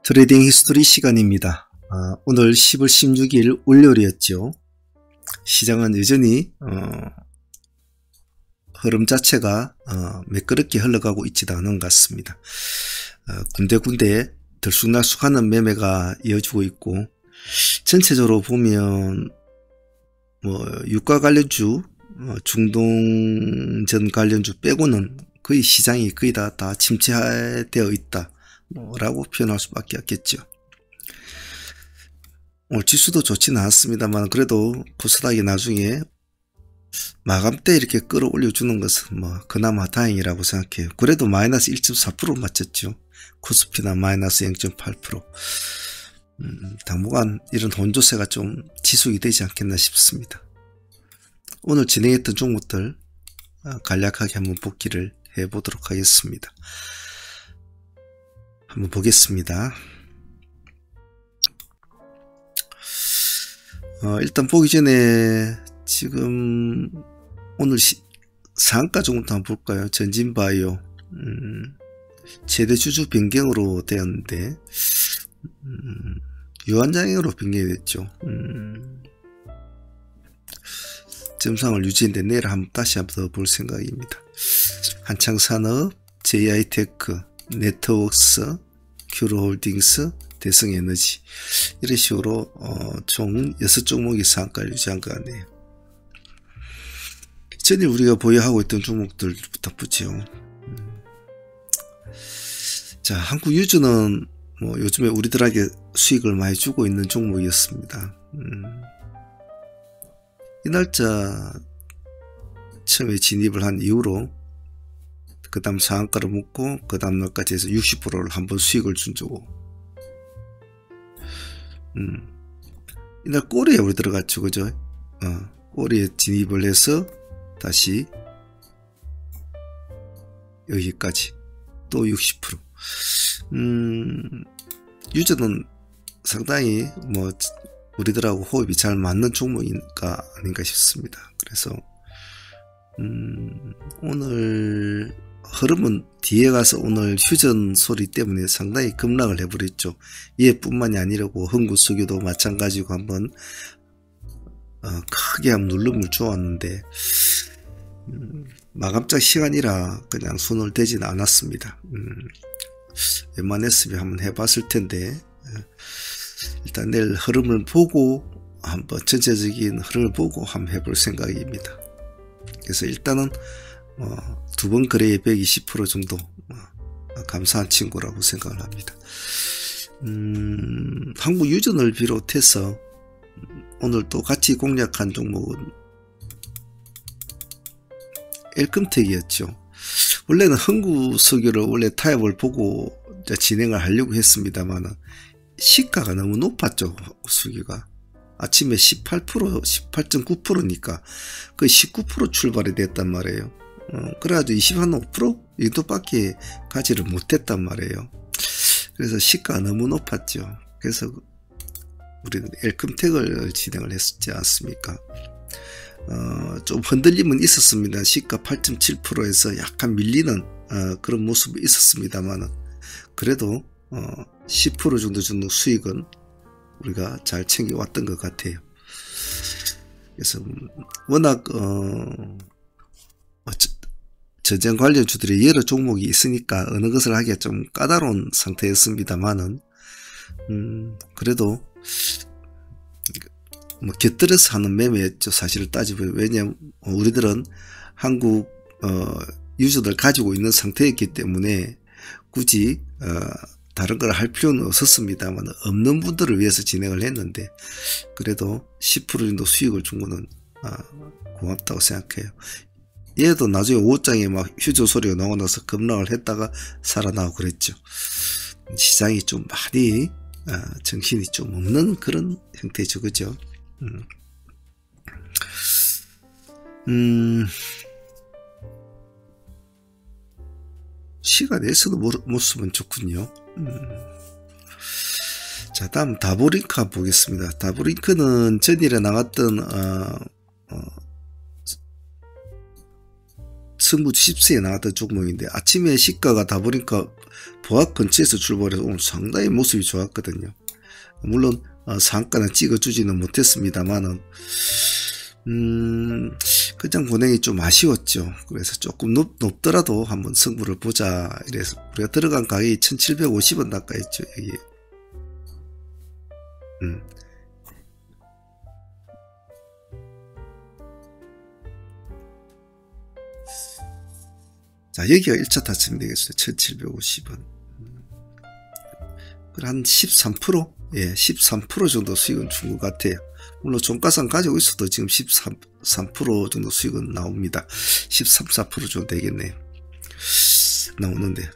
트레이딩 히스토리 시간입니다. 오늘 10월 16일 월요일이었죠. 시장은 여전히 흐름 자체가 매끄럽게 흘러가고 있지도 않은 것 같습니다. 군데군데 들쑥날쑥하는 매매가 이어지고 있고, 전체적으로 보면 유가 관련주, 중동전 관련주 빼고는 거의 시장이 거의 다 침체되어 있다 라고 표현할 수밖에 없겠죠. 오늘 지수도 좋지는 않았습니다만 그래도 코스닥이 나중에 마감 때 이렇게 끌어올려 주는 것은 그나마 다행이라고 생각해요. 그래도 마이너스 1.4% 맞췄죠. 코스피나 마이너스 0.8%. 당분간 이런 혼조세가 좀 지속이 되지 않겠나 싶습니다. 오늘 진행했던 종목들 간략하게 한번 복기를 해보도록 하겠습니다. 한번 보겠습니다. 일단 보기 전에 지금 오늘 상한가 종목도 한번 볼까요? 전진바이오 최대 주주 변경으로 되었는데 유한장애로 변경이 됐죠. 점상을 유지했는데 내일 다시 한번 더 볼 생각입니다. 한창산업, JI테크, 네트워크스, 큐로홀딩스, 대성에너지 이런 식으로 총 6종목이 상한가를 유지한 것 같네요. 전일 우리가 보유하고 있던 종목들부터 보죠. 자, 한국유주는 요즘에 우리들에게 수익을 많이 주고 있는 종목이었습니다. 이 날짜 처음에 진입을 한 이후로 그 다음 상한가를 먹고 그 다음 날까지 해서 60%를 한번 수익을 준 적고, 이날 꼬리에 우리 들어갔죠, 그죠? 꼬리에 진입을 해서 다시 여기까지 또 60%. 유저는 상당히 우리들하고 호흡이 잘 맞는 종목인가 아닌가 싶습니다. 그래서 오늘 흐름은 뒤에 가서 오늘 휴전 소리 때문에 상당히 급락을 해버렸죠. 얘뿐만이 아니라고 흥구수교도 마찬가지고 한번 크게 한번 눌름을 주었는데 마감작 시간이라 그냥 손을 대지는 않았습니다. 웬만했으면 한번 해봤을 텐데 일단 내일 흐름을 보고 한번 전체적인 흐름을 보고 한번 해볼 생각입니다. 그래서 일단은 두 번 거래에 120% 정도 감사한 친구라고 생각을 합니다. 한국유전을 비롯해서 오늘 또 같이 공략한 종목은 엘컴텍이었죠. 원래는 흥구석유를 원래 타협을 보고 진행을 하려고 했습니다만 시가가 너무 높았죠. 석유가 아침에 18%, 18.9%니까 거의 19% 출발이 됐단 말이에요. 그래가지고 25% 이 정도밖에 가지를 못했단 말이에요. 그래서 시가가 너무 높았죠. 그래서 우리는 엘컴텍을 진행을 했지 않습니까? 좀 흔들림은 있었습니다. 시가 8.7%에서 약간 밀리는 그런 모습이 있었습니다만 그래도 10% 정도 수익은 우리가 잘 챙겨왔던 것 같아요. 그래서 워낙 전쟁 관련주들이 여러 종목이 있으니까 어느 것을 하기가 좀 까다로운 상태였습니다만은 그래도 곁들여서 하는 매매였죠. 사실을 따지면. 왜냐하면 우리들은 한국 유저들 가지고 있는 상태였기 때문에 굳이 다른 걸 할 필요는 없었습니다만 없는 분들을 위해서 진행을 했는데 그래도 10% 정도 수익을 준 거는 고맙다고 생각해요. 얘도 나중에 5장에 막 휴저 소리가 나오고 나서 급락을 했다가 살아나고 그랬죠. 시장이 좀 많이 정신이 좀 없는 그런 형태죠. 그죠? 시간에서도 못 쓰면 좋군요. 자, 다음 다보링크 보겠습니다. 다보링크는 전일에 나왔던 승부주 10세에 나왔던 종목인데 아침에 시가가 다 보니까 보합 근처에서 출발해서 오늘 상당히 모습이 좋았거든요. 물론 상가는 찍어주지는 못했습니다만은 그냥 보내기 좀 아쉬웠죠. 그래서 조금 높더라도 한번 승부를 보자 이래서 우리가 들어간 가격이 1750원 낚아있죠. 여기. 자, 여기가 1차 타점이 되겠어요. 1750원. 한 13%? 예, 13% 정도 수익은 준 것 같아요. 물론 종가상 가지고 있어도 지금 13% 정도 수익은 나옵니다. 13, 4% 정도 되겠네요. 나오는데,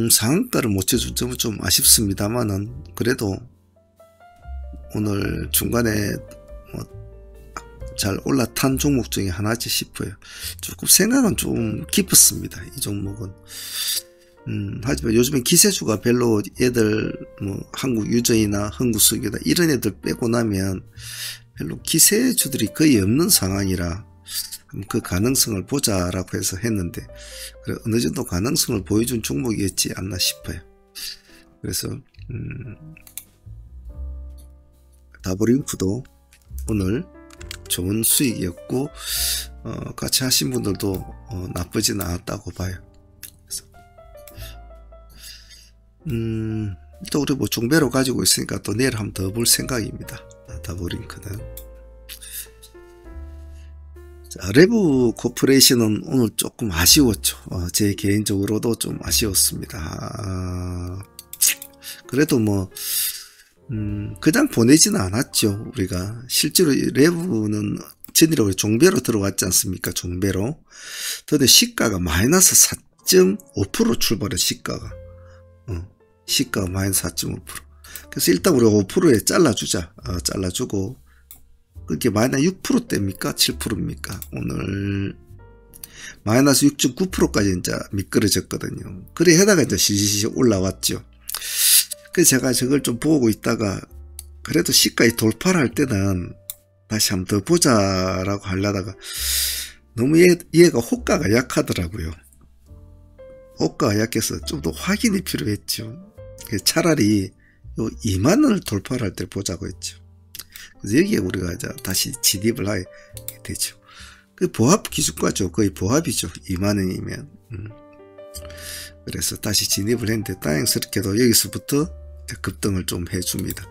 상한가를 못 쳐준 점은 좀 아쉽습니다만은, 그래도 오늘 중간에 잘 올라탄 종목 중에 하나지 싶어요. 조금 생각은 좀 깊었습니다. 이 종목은. 하지만 요즘엔 기세주가 별로 애들 한국 유저이나 흥국수기나 이런 애들 빼고 나면 별로 기세주들이 거의 없는 상황이라 그 가능성을 보자라고 해서 했는데 그래 어느 정도 가능성을 보여준 종목이었지 않나 싶어요. 그래서 다브링크도 오늘 좋은 수익이었고 같이 하신 분들도 나쁘진 않았다고 봐요. 그래서 일단 우리 종배로 가지고 있으니까 또 내일 한번 더 볼 생각입니다. 다브링크는. 자, 레브 코퍼레이션은 오늘 조금 아쉬웠죠. 제 개인적으로도 좀 아쉬웠습니다. 그래도 그냥 보내지는 않았죠. 우리가 실제로 레브는 전일에 종배로 들어왔지 않습니까? 종배로. 근데 시가가 마이너스 4.5% 출발해. 시가가 마이너스 4.5%. 그래서 일단 우리가 5%에 잘라주자. 잘라주고 그게 마이너스 6%대입니까? 7%입니까? 오늘 마이너스 6.9%까지 이제 미끄러졌거든요. 그래 해다가 이제 시시시 올라왔죠. 그래서 제가 저걸 좀 보고 있다가 그래도 시가에 돌파를 할 때는 다시 한번 더 보자라고 하려다가 너무 얘가 호가가 약하더라고요. 호가가 약해서 좀 더 확인이 필요했죠. 차라리 요 2만원을 돌파를 할 때 보자고 했죠. 그래서 여기에 우리가 이제 다시 진입을 하게 되죠. 그 보합 기준가죠. 거의 보합이죠. 2만원이면. 그래서 다시 진입을 했는데 다행스럽게도 여기서부터 급등을 좀 해줍니다.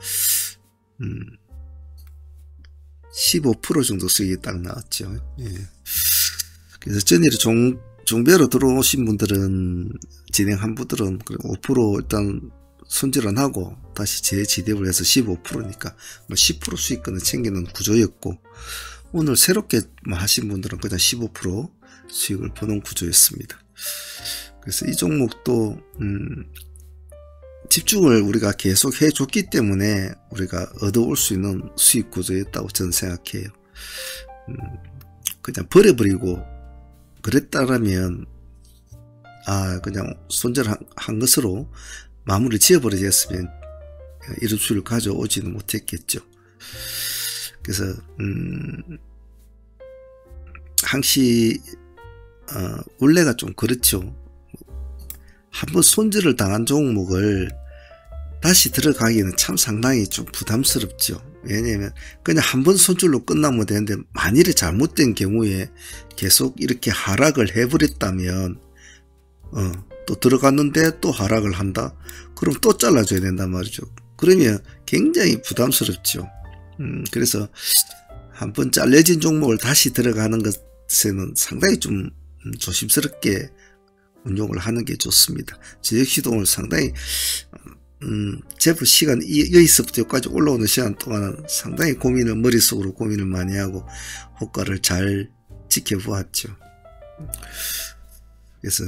15% 정도 수익이 딱 나왔죠. 예. 그래서 전일에 종배로 들어오신 분들은 진행한 분들은 5% 일단 손질은 하고 다시 재진입을 해서 15%니까 10% 수익권을 챙기는 구조였고 오늘 새롭게 하신 분들은 그냥 15% 수익을 보는 구조였습니다. 그래서 이 종목도 집중을 우리가 계속 해줬기 때문에 우리가 얻어올 수 있는 수익 구조였다고 저는 생각해요. 그냥 버려버리고 그랬다라면 그냥 손절한 것으로 마무리 지어버리겠으면 이런 수익을 가져오지는 못했겠죠. 그래서 항시 원래가 좀 그렇죠. 한번 손절을 당한 종목을 다시 들어가기는 참 상당히 좀 부담스럽죠. 왜냐하면 그냥 한번 손절로 끝나면 되는데 만일에 잘못된 경우에 계속 이렇게 하락을 해버렸다면 또 들어갔는데 또 하락을 한다? 그럼 또 잘라줘야 된단 말이죠. 그러면 굉장히 부담스럽죠. 그래서 한번 잘려진 종목을 다시 들어가는 것에는 상당히 좀 조심스럽게 운용을 하는 게 좋습니다. 저 역시도 오늘 상당히 제법 시간 여기서부터 여기까지 올라오는 시간 동안은 상당히 머릿속으로 고민을 많이 하고 호가를 잘 지켜보았죠. 그래서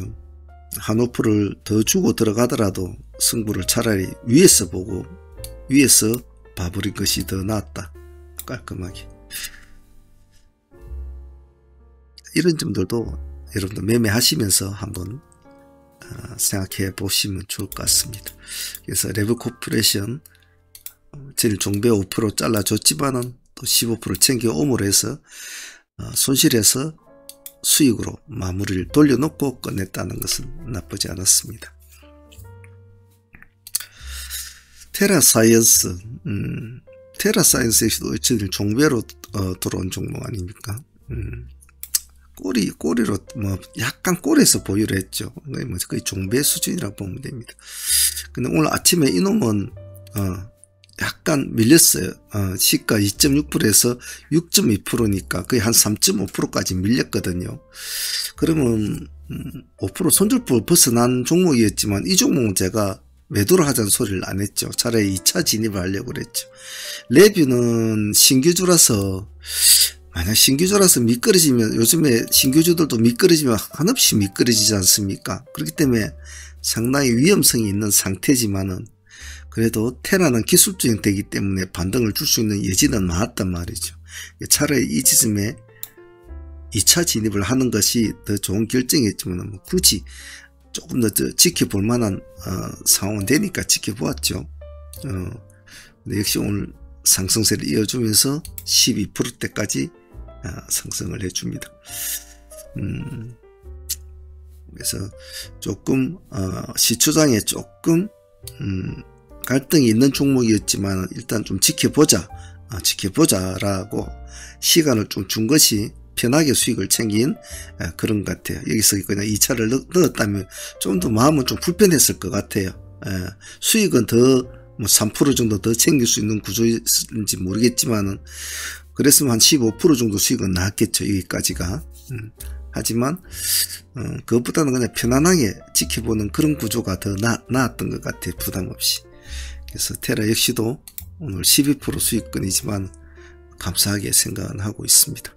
한 5%를 더 주고 들어가더라도 승부를 차라리 위에서 보고 위에서 봐버린 것이 더 낫다. 깔끔하게. 이런 점들도 여러분들 매매하시면서 한번 생각해 보시면 좋을 것 같습니다. 그래서 레브 코퍼레이션 제일 종배 5% 잘라줬지만은 또 15% 챙겨 옴으로 해서 손실에서 수익으로 마무리를 돌려놓고 끝냈다는 것은 나쁘지 않았습니다. 테라사이언스, 테라사이언스 역시도 어쨌든 종배로 들어온 종목 아닙니까? 꼬리로 뭐 약간 꼬리에서 보유를 했죠. 거의 종배 수준이라고 보면 됩니다. 근데 오늘 아침에 이놈은 약간 밀렸어요. 시가 2.6%에서 6.2%니까 거의 한 3.5%까지 밀렸거든요. 그러면 5% 손절폭을 벗어난 종목이었지만 이 종목은 제가 매도를 하자는 소리를 안 했죠. 차라리 2차 진입을 하려고 그랬죠. 레뷰는 신규주라서, 만약 신규주라서 미끄러지면, 요즘에 신규주들도 미끄러지면 한없이 미끄러지지 않습니까? 그렇기 때문에 상당히 위험성이 있는 상태지만은 그래도 테라는 기술적인 되기 때문에 반등을 줄 수 있는 여지는 많았단 말이죠. 차라리 이 지점에 2차 진입을 하는 것이 더 좋은 결정이었지만 뭐 굳이 조금 더 지켜볼 만한 상황은 되니까 지켜보았죠. 근데 역시 오늘 상승세를 이어주면서 12%대까지 상승을 해줍니다. 그래서 조금 시초장에 조금 갈등이 있는 종목이었지만 일단 좀 지켜보자라고 시간을 좀 준 것이 편하게 수익을 챙긴 그런 것 같아요. 여기서 그냥 2차를 넣었다면 좀 더 마음은 좀 불편했을 것 같아요. 수익은 더 뭐 3% 정도 더 챙길 수 있는 구조인지 모르겠지만은 그랬으면 한 15% 정도 수익은 나왔겠죠. 여기까지가. 하지만 그것보다는 그냥 편안하게 지켜보는 그런 구조가 더 나았던 것 같아요. 부담 없이. 그래서 테라 역시도 오늘 12% 수익권이지만 감사하게 생각은 하고 있습니다.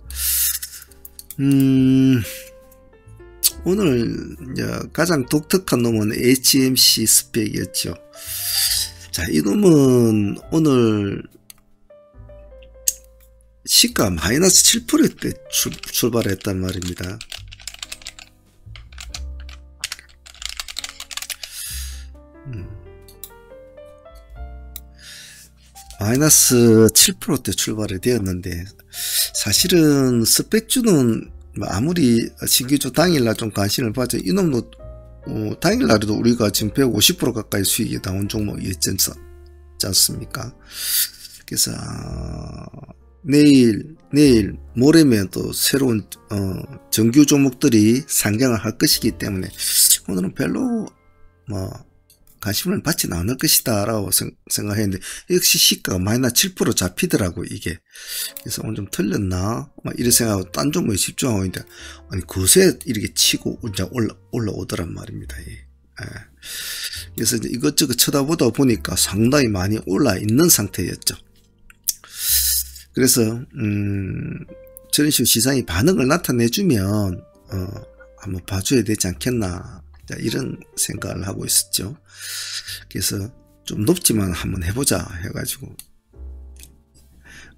오늘 이제 가장 독특한 놈은 HMC 스펙이었죠. 자, 이 놈은 오늘 시가 마이너스 7%대 출발했단 말입니다. 마이너스 7%대 출발이 되었는데 사실은 스펙주는 아무리 신규주 당일날 좀 관심을 받죠. 이놈도 당일날에도 우리가 지금 150% 가까이 수익이 나온 종목이었지 않습니까? 그래서 내일 모레면 또 새로운 정규 종목들이 상장을 할 것이기 때문에 오늘은 별로 뭐 관심을 받지는 않을 것이다 라고 생각했는데 역시 시가가 마이너스 7% 잡히더라고 이게. 그래서 오늘 좀 틀렸나 막 이런 생각하고 딴 종목에 집중하고 있는데 아니 그새 이렇게 치고 이제 올라오더란 말입니다. 그래서 이제 이것저것 쳐다보다 보니까 상당히 많이 올라 있는 상태였죠. 그래서 저런 식으로 시장이 반응을 나타내주면 한번 봐줘야 되지 않겠나 이런 생각을 하고 있었죠. 그래서 좀 높지만 한번 해보자 해가지고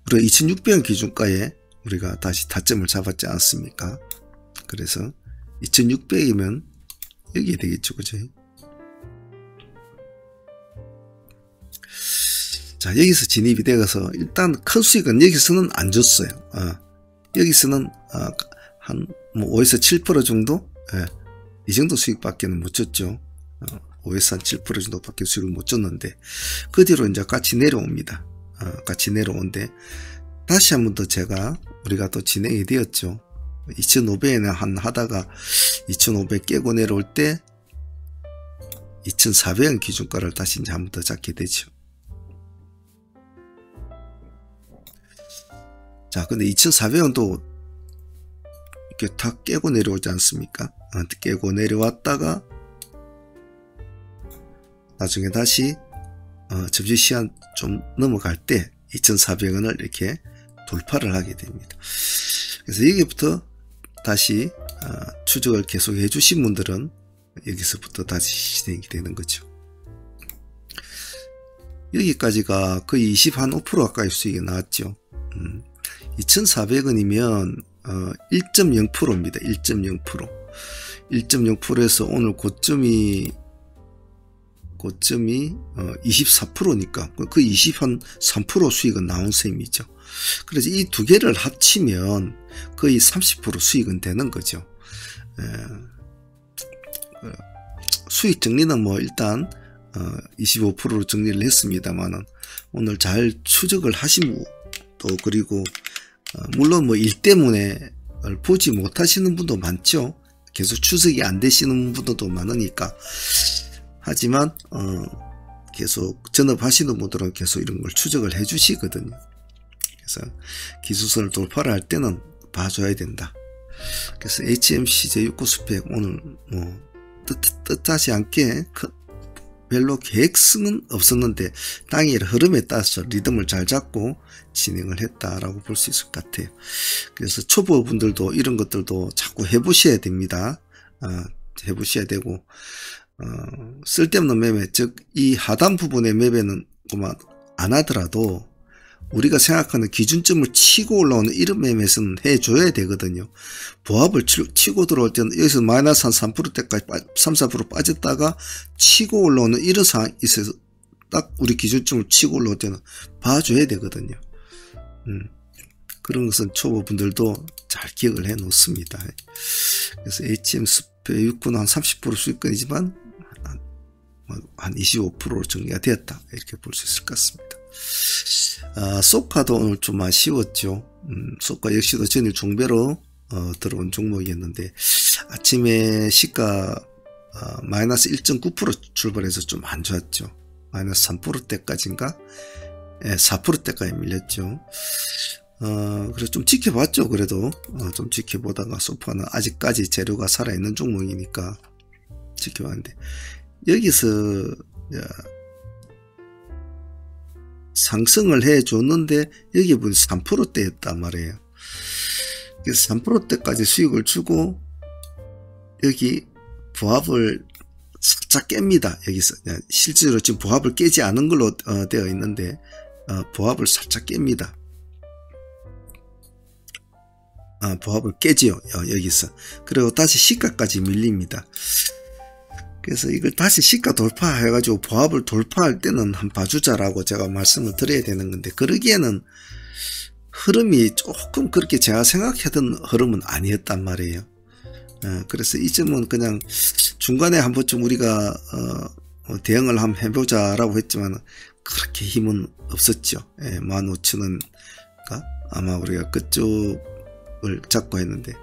우리가 2600원 기준가에 우리가 다시 타점을 잡았지 않습니까? 그래서 2600이면 여기 되겠죠, 그죠? 자, 여기서 진입이 되어서 일단 큰 수익은 여기서는 안 줬어요. 여기서는 한 뭐 5에서 7% 정도, 이 정도 수익밖에는 못 줬죠. 5에서 한 7% 정도밖에 수익을 못 줬는데 그 뒤로 이제 같이 내려옵니다. 같이 내려오는데 다시 한 번 더 우리가 또 진행이 되었죠. 2500에 한 하다가 2500 깨고 내려올 때 2400원 기준가를 다시 이제 한 번 더 잡게 되죠. 자, 근데 2400원도 이렇게 다 깨고 내려오지 않습니까? 깨고 내려왔다가 나중에 다시 점심시간 좀 넘어갈 때 2400원을 이렇게 돌파를 하게 됩니다. 그래서 여기부터 다시 추적을 계속 해주신 분들은 여기서부터 다시 진행이 되는 거죠. 여기까지가 거의 25% 가까이 수익이 나왔죠. 2400원이면 1.0%입니다. 1.0%에서 오늘 고점이 고점이 24%니까 그 23% 수익은 나온 셈이죠. 그래서 이 두 개를 합치면 거의 30% 수익은 되는 거죠. 수익 정리는 뭐 일단 25%로 정리를 했습니다만은 오늘 잘 추적을 하시고 또 그리고 물론 뭐 일 때문에 보지 못하시는 분도 많죠. 계속 추적이 안 되시는 분들도 많으니까. 하지만 계속 전업하시는 분들은 계속 이런 걸 추적을 해 주시거든요. 그래서 기술선을 돌파를 할 때는 봐줘야 된다. 그래서 HMC 제6구 스펙 오늘 뭐 뜻하지 않게 별로 계획성은 없었는데 당일 흐름에 따라서 리듬을 잘 잡고 진행을 했다라고 볼 수 있을 것 같아요. 그래서 초보분들도 이런 것들도 자꾸 해보셔야 됩니다. 해보셔야 되고 쓸데없는 매매, 즉 이 하단 부분의 매매는 그만 안 하더라도 우리가 생각하는 기준점을 치고 올라오는 이런 매매에서는 해줘야 되거든요. 보합을 치고 들어올 때는 여기서 마이너스 한 3%대까지 3, 4% 빠졌다가 치고 올라오는 이런 상황이 있어서 딱 우리 기준점을 치고 올라올 때는 봐줘야 되거든요. 그런 것은 초보분들도 잘 기억을 해 놓습니다. 그래서 HM 스페 6구는 한 30% 수익권이지만 한 25%로 정리가 되었다. 이렇게 볼 수 있을 것 같습니다. 소카도 오늘 좀 아쉬웠죠. 소카 역시도 전일 종배로 들어온 종목이었는데 아침에 시가 마이너스 1.9% 출발해서 좀 안 좋았죠. 마이너스 3%대까지인가 4%대까지 밀렸죠. 그래서 좀 지켜봤죠. 그래도 좀 지켜보다가 소파는 아직까지 재료가 살아있는 종목이니까 지켜봤는데 여기서 상승을 해줬는데 여기 보니 3%대였단 말이에요. 그래서 3%대까지 수익을 주고 여기 보합을 살짝 깹니다. 여기서 실제로 지금 보합을 깨지 않은 걸로 되어 있는데 보합을 살짝 깹니다. 보합을 깨지요. 여기서. 그리고 다시 시가까지 밀립니다. 그래서 이걸 다시 시가 돌파해가지고 보합을 돌파할 때는 한번 봐주자라고 제가 말씀을 드려야 되는 건데 그러기에는 흐름이 조금 그렇게 제가 생각하던 흐름은 아니었단 말이에요. 그래서 이 점은 그냥 중간에 한 번쯤 우리가 대응을 한번 해보자라고 했지만 그렇게 힘은 없었죠. 15,000원가 아마 우리가 그쪽을 잡고 했는데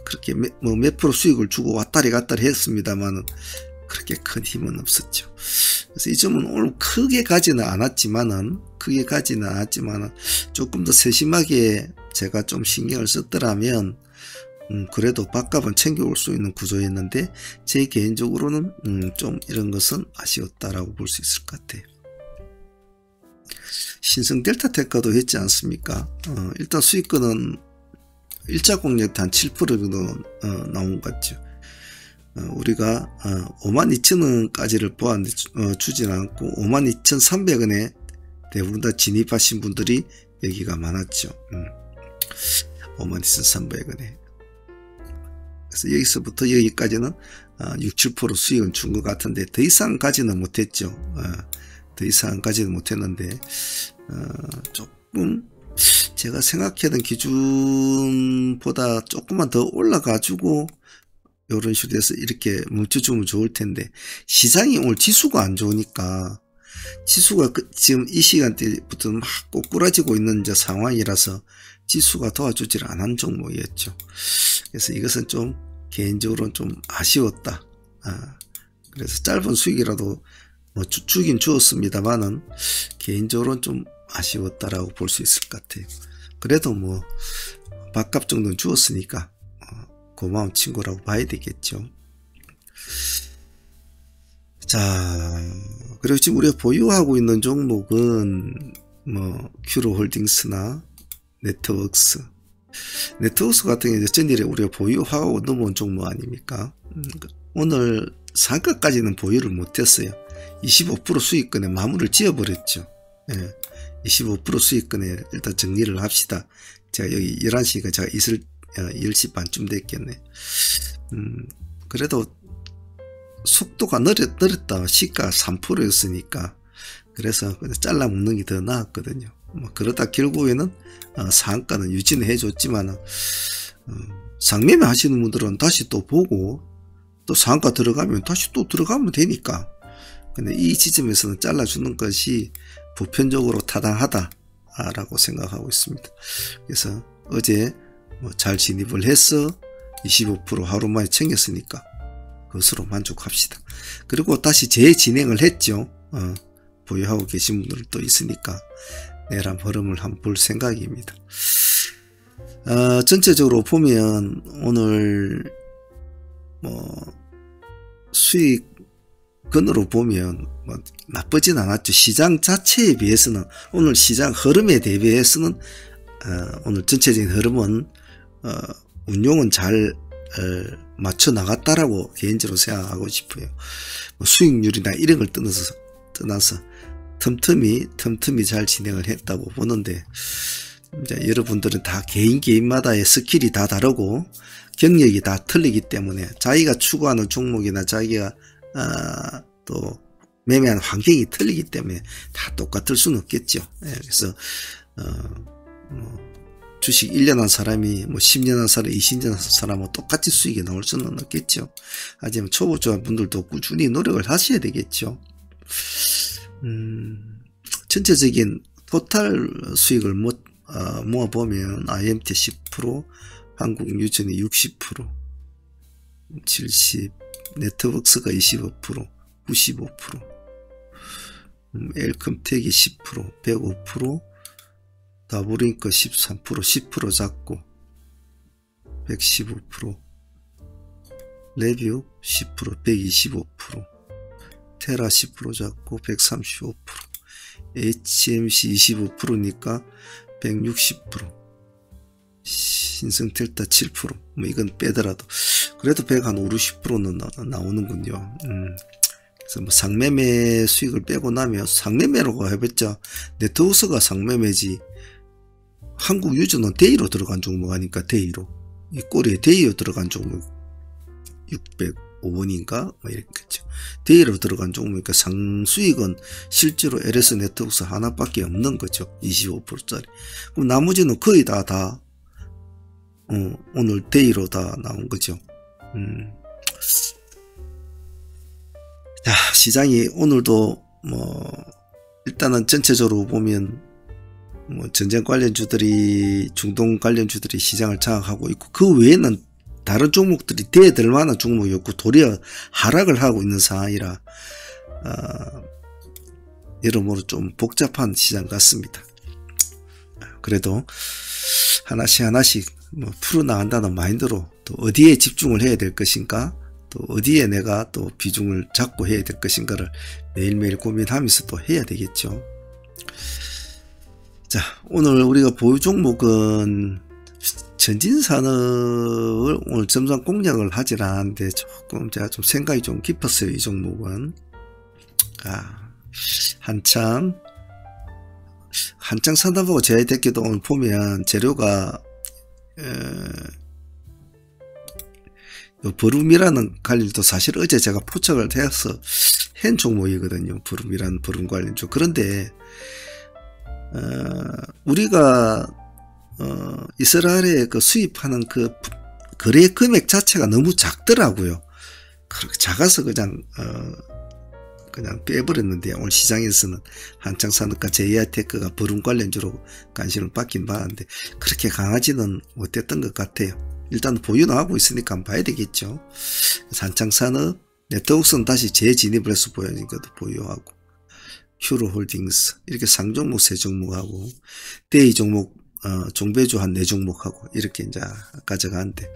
그렇게 몇 프로 수익을 주고 왔다리 갔다리 했습니다만은 그렇게 큰 힘은 없었죠. 그래서 이 점은 오늘 크게 가지는 않았지만은 조금 더 세심하게 제가 좀 신경을 썼더라면 그래도 밥값은 챙겨올 수 있는 구조였는데 제 개인적으로는 좀 이런 것은 아쉬웠다라고 볼 수 있을 것 같아요. 신성 델타테크도 했지 않습니까? 일단 수익권은 일자 공략 한 7% 정도 나온 것 같죠. 우리가 52,000원까지를 보았는데 주진 않고 52,300원에 대부분 다 진입하신 분들이 여기가 많았죠. 52,300원에. 그래서 여기서부터 여기까지는 6, 7% 수익은 준 것 같은데 더 이상 가지는 못했죠. 더 이상 가지는 못했는데 조금 제가 생각했던 기준보다 조금만 더 올라가지고 이런 식으로 해서 이렇게 멈춰주면 좋을 텐데 시장이 오늘 지수가 안 좋으니까 지수가 지금 이 시간대부터 막 꼬꾸라지고 있는 상황이라서 지수가 도와주질 않은 종목이었죠. 그래서 이것은 좀 개인적으로는 좀 아쉬웠다. 그래서 짧은 수익이라도 뭐 주긴 주었습니다만은 개인적으로는 좀 아쉬웠다라고 볼 수 있을 것 같아요. 그래도 뭐 밥값 정도는 주었으니까 고마운 친구라고 봐야 되겠죠. 자, 그리고 지금 우리가 보유하고 있는 종목은 뭐 큐로홀딩스나 네트웍스 같은 경우는 전일에 우리가 보유하고 넘어온 종목 아닙니까? 오늘 상가까지는 보유를 못했어요. 25% 수익권에 마무리를 지어버렸죠. 25% 수익권에 일단 정리를 합시다. 제가 여기 11시니까 제가 있을 10시 반쯤 됐겠네. 그래도 속도가 느렸다. 시가 3%였으니까. 그래서 잘라 먹는 게 더 나았거든요. 뭐 그러다 결국에는 상한가는 유지는 해줬지만 상매매 하시는 분들은 다시 또 보고 또 상한가 들어가면 다시 또 들어가면 되니까. 근데 이 지점에서는 잘라주는 것이 보편적으로 타당하다 라고 생각하고 있습니다. 그래서 어제 뭐 잘 진입을 해서 25% 하루 만에 챙겼으니까 그것으로 만족합시다. 그리고 다시 재진행을 했죠. 보유하고 계신 분들도 있으니까 내란 흐름을 한번 볼 생각입니다. 전체적으로 보면 오늘 뭐 수익근으로 보면 뭐 나쁘진 않았죠. 시장 자체에 비해서는 오늘 시장 흐름에 대비해서는 오늘 전체적인 흐름은 운용은 잘 맞춰 나갔다라고 개인적으로 생각하고 싶어요. 뭐 수익률이나 이런 걸 떠나서 틈틈이 잘 진행을 했다고 보는데, 이제 여러분들은 다 개인마다의 스킬이 다 다르고 경력이 다 틀리기 때문에 자기가 추구하는 종목이나 자기가 또 매매하는 환경이 틀리기 때문에 다 똑같을 수는 없겠죠. 그래서 주식 1년 한 사람이 뭐 10년 한 사람, 20년 한 사람은 똑같이 수익이 나올 수는 없겠죠. 하지만 초보자 분들도 꾸준히 노력을 하셔야 되겠죠. 전체적인 토탈 수익을 모아보면 IMT 10%, 한국유전이 60%, 70%, 네트워크스가 25%, 95%, 엘컴텍이 10%, 105%, 다브링크 13%, 10% 잡고 115%, 레뷰 10%, 125%, 테라 10% 잡고 135%, HMC 25%니까 160%, 신성텔타 7%, 뭐 이건 빼더라도 그래도 150%는 나오는군요. 그래서 뭐 상매매 수익을 빼고 나면 상매매라고 해봤자 네트워크가 상매매지, 한국유전은 데이로 들어간 종목 아니까 데이로, 이 꼬리에 데이로 들어간 종목 605원인가 뭐 이렇겠죠. 데이로 들어간 종목이니까 상수익은 실제로 LS 네트워크 하나밖에 없는 거죠. 25%짜리. 그럼 나머지는 거의 다 오늘 데이로 다 나온 거죠. 자, 시장이 오늘도 뭐 일단은 전체적으로 보면 뭐 전쟁 관련주들이, 중동 관련주들이 시장을 장악하고 있고, 그 외에는 다른 종목들이 대들 만한 종목이 없고 도리어 하락을 하고 있는 상황이라 여러모로 좀 복잡한 시장 같습니다. 그래도 하나씩 뭐 풀어나간다는 마인드로 또 어디에 집중을 해야 될 것인가, 또 어디에 내가 또 비중을 잡고 해야 될 것인가를 매일매일 고민하면서 또 해야 되겠죠. 자, 오늘 우리가 보유 종목은 전진산업을 오늘 점상 공략을 하질 않았는데 조금 제가 좀 생각이 좀 깊었어요. 이 종목은 한창 산다보고 제외됐기도 오늘 보면 재료가 버룸이라는 관련주도 사실 어제 제가 포착을 해서 한 종목이거든요. 버룸이라는 버룸 관련주. 그런데 우리가 이스라엘에 그 수입하는 그 거래 금액 자체가 너무 작더라고요. 그렇게 작아서 그냥 빼버렸는데, 오늘 시장에서는 한창산업과 제이아테크가 버룸 관련주로 관심을 받긴 받았는데 그렇게 강하지는 못했던 것 같아요. 일단 보유는 하고 있으니까 한번 봐야 되겠죠. 한창산업, 네트워크는 다시 재진입을 해서 보유하니까도 보유하고, 큐로홀딩스 이렇게 상종목 3종목하고 데이 종목 종배주 한 4종목하고 이렇게 이제 가져가는데,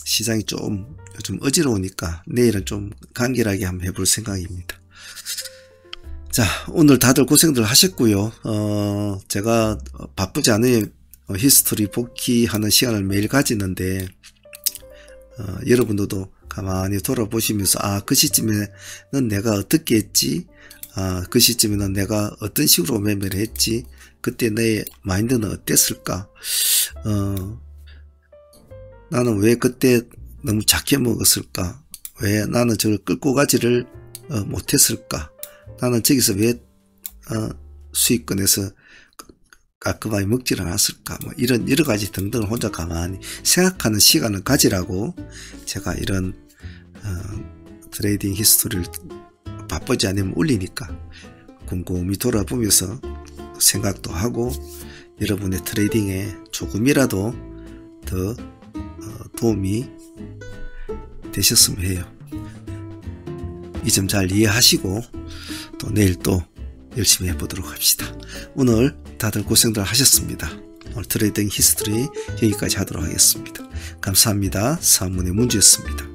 시장이 좀 요즘 어지러우니까 내일은 좀 간결하게 한번 해볼 생각입니다. 자, 오늘 다들 고생들 하셨고요. 제가 바쁘지 않으면 히스토리 복귀하는 시간을 매일 가지는데, 여러분들도 가만히 돌아보시면서 그 시점에는 내가 어떻게 했지, 그 시점에는 내가 어떤 식으로 매매를 했지, 그때 내 마인드는 어땠을까, 나는 왜 그때 너무 작게 먹었을까? 왜 나는 저걸 끌고 가지를 못했을까? 나는 저기서 왜 수익권에서 깔끔하게 먹지를 않았을까? 뭐 이런 여러 가지 등등을 혼자 가만히 생각하는 시간을 가지라고 제가 이런 트레이딩 히스토리를 바쁘지 않으면 올리니까 곰곰이 돌아보면서 생각도 하고 여러분의 트레이딩에 조금이라도 더 도움이 되셨으면 해요. 이 점 잘 이해하시고 또 내일 또 열심히 해보도록 합시다. 오늘 다들 고생들 하셨습니다. 오늘 트레이딩 히스토리 여기까지 하도록 하겠습니다. 감사합니다. 사문의 문주였습니다.